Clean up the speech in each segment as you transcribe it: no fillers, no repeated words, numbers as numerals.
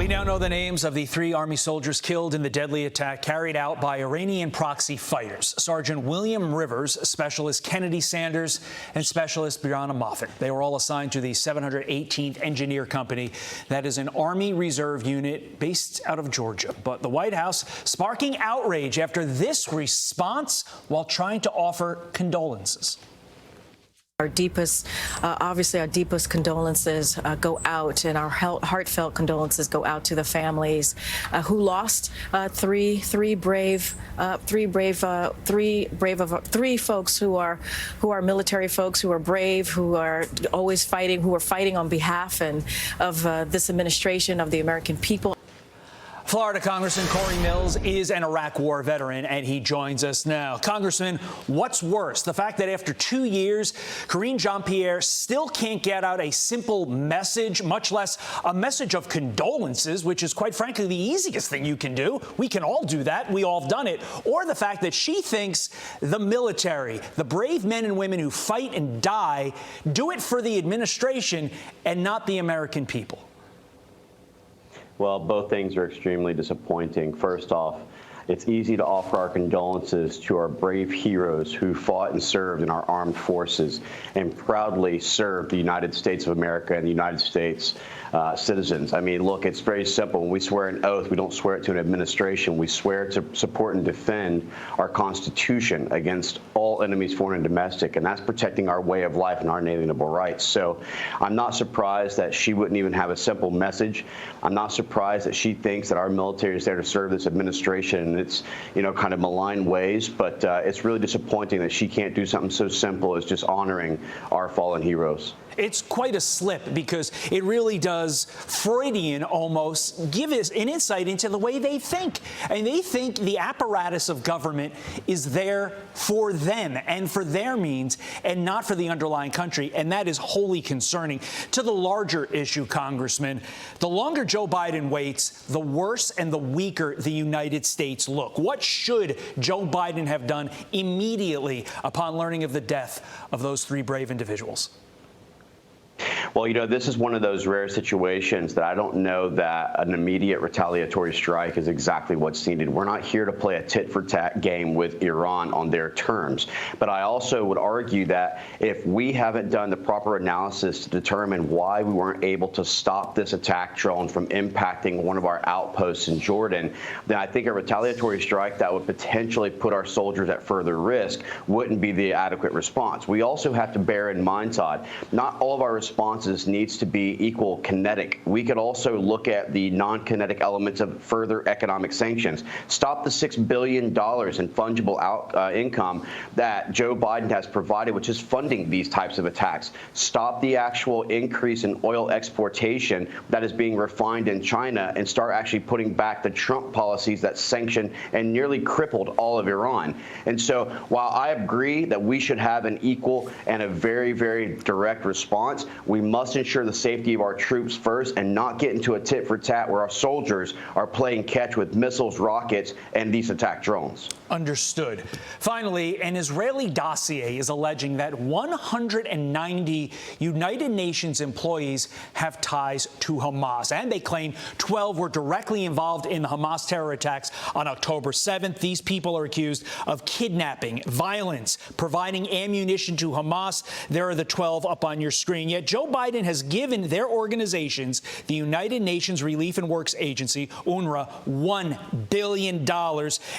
We now know the names of the 3 Army soldiers killed in the deadly attack carried out by Iranian proxy fighters: Sergeant William Rivers, Specialist Kennedy Sanders, and Specialist Brianna Moffett. They were all assigned to the 718th Engineer Company. That is an Army Reserve unit based out of Georgia. But the White House sparking outrage after this response while trying to offer condolences. Obviously, our deepest condolences go out, and our heartfelt condolences go out to the families who lost three folks who are military folks, who are brave, who are always fighting, who are fighting on behalf of this administration, of the American people. Florida Congressman Cory Mills is an Iraq War veteran, and he joins us now. Congressman, what's worse, the fact that after 2 years, Jean-Pierre still can't get out a simple message, much less a message of condolences, which is quite frankly the easiest thing you can do? We can all do that. We all have done it. Or the fact that she thinks the military, the brave men and women who fight and die, do it for the administration and not the American people. Well, both things are extremely disappointing. First off, it's easy to offer our condolences to our brave heroes who fought and served in our armed forces and proudly served the United States of America and the United States citizens. I mean, look, it's very simple. When we swear an oath, we don't swear it to an administration. We swear to support and defend our Constitution against all enemies, foreign and domestic, and that's protecting our way of life and our inalienable rights. So I'm not surprised that she wouldn't even have a simple message. I'm not surprised that she thinks that our military is there to serve this administration in its, kind of malign ways, but it's really disappointing that she can't do something so simple as just honoring our fallen heroes. It's quite a slip because it really does, Freudian almost, give us an insight into the way they think. And they think the apparatus of government is there for them and for their means and not for the underlying country. And that is wholly concerning. To the larger issue, Congressman, the longer Joe Biden waits, the worse and the weaker the United States look. What should Joe Biden have done immediately upon learning of the death of those 3 brave individuals? Well, this is one of those rare situations that I don't know that an immediate retaliatory strike is exactly what's needed. We're not here to play a tit-for-tat game with Iran on their terms. But I also would argue that if we haven't done the proper analysis to determine why we weren't able to stop this attack drone from impacting one of our outposts in Jordan, then I think a retaliatory strike that would potentially put our soldiers at further risk wouldn't be the adequate response. We also have to bear in mind, Todd, not all of our responses needs to be equal kinetic. We could also look at the non-kinetic elements of further economic sanctions. Stop the $6 billion in fungible income that Joe Biden has provided, which is funding these types of attacks. Stop the actual increase in oil exportation that is being refined in China and start actually putting back the Trump policies that sanctioned and nearly crippled all of Iran. And so while I agree that we should have an equal and a very, very direct response, we must ensure the safety of our troops first and not get into a tit-for-tat where our soldiers are playing catch with missiles, rockets, and these attack drones. Understood. Finally, an Israeli dossier is alleging that 190 United Nations employees have ties to Hamas, and they claim 12 were directly involved in the Hamas terror attacks on October 7th. These people are accused of kidnapping, violence, providing ammunition to Hamas. There are the 12 up on your screen. Yet Joe Biden has given their organizations, the United Nations Relief and Works Agency, UNRWA, $1 billion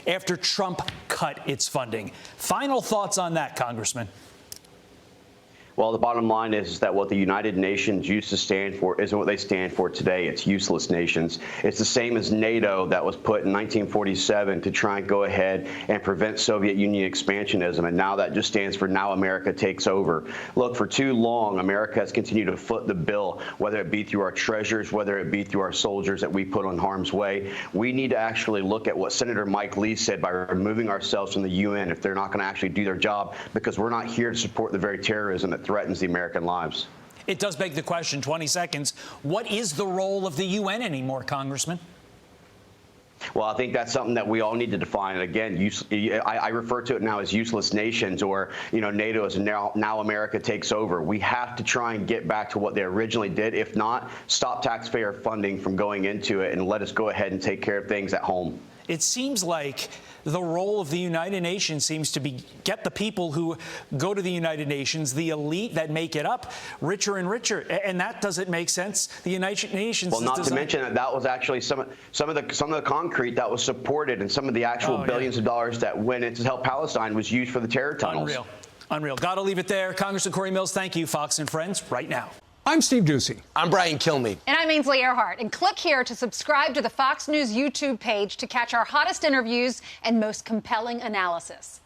after Trump cut its funding. Final thoughts on that, Congressman? Well, the bottom line is that what the United Nations used to stand for isn't what they stand for today. It's useless nations. It's the same as NATO that was put in 1947 to try and go ahead and prevent Soviet Union expansionism. And now that just stands for now America takes over. Look, for too long, America has continued to foot the bill, whether it be through our treasures, whether it be through our soldiers that we put on harm's way. We need to actually look at what Senator Mike Lee said by removing ourselves from the UN if they're not going to actually do their job, because we're not here to support the very terrorism that threatens the American lives. It does beg the question, 20 seconds, what is the role of the UN anymore, Congressman? Well, I think that's something that we all need to define. And again, I refer to it now as useless nations, or NATO is now America takes over. We have to try and get back to what they originally did. If not, stop taxpayer funding from going into it and let us go ahead and take care of things at home. It seems like the role of the United Nations seems to be get the people who go to the United Nations, the elite that make it up, richer and richer, and that doesn't make sense. The United Nations. Well, not to mention that was actually some of the concrete that was supported, and some of the actual billions of dollars that went in to help Palestine was used for the terror tunnels. Unreal. Got to leave it there. Congressman Cory Mills, thank you. Fox and Friends, right now. I'm Steve Ducey. I'm Brian Kilmeade. And I'm Ainsley Earhart. And click here to subscribe to the Fox News YouTube page to catch our hottest interviews and most compelling analysis.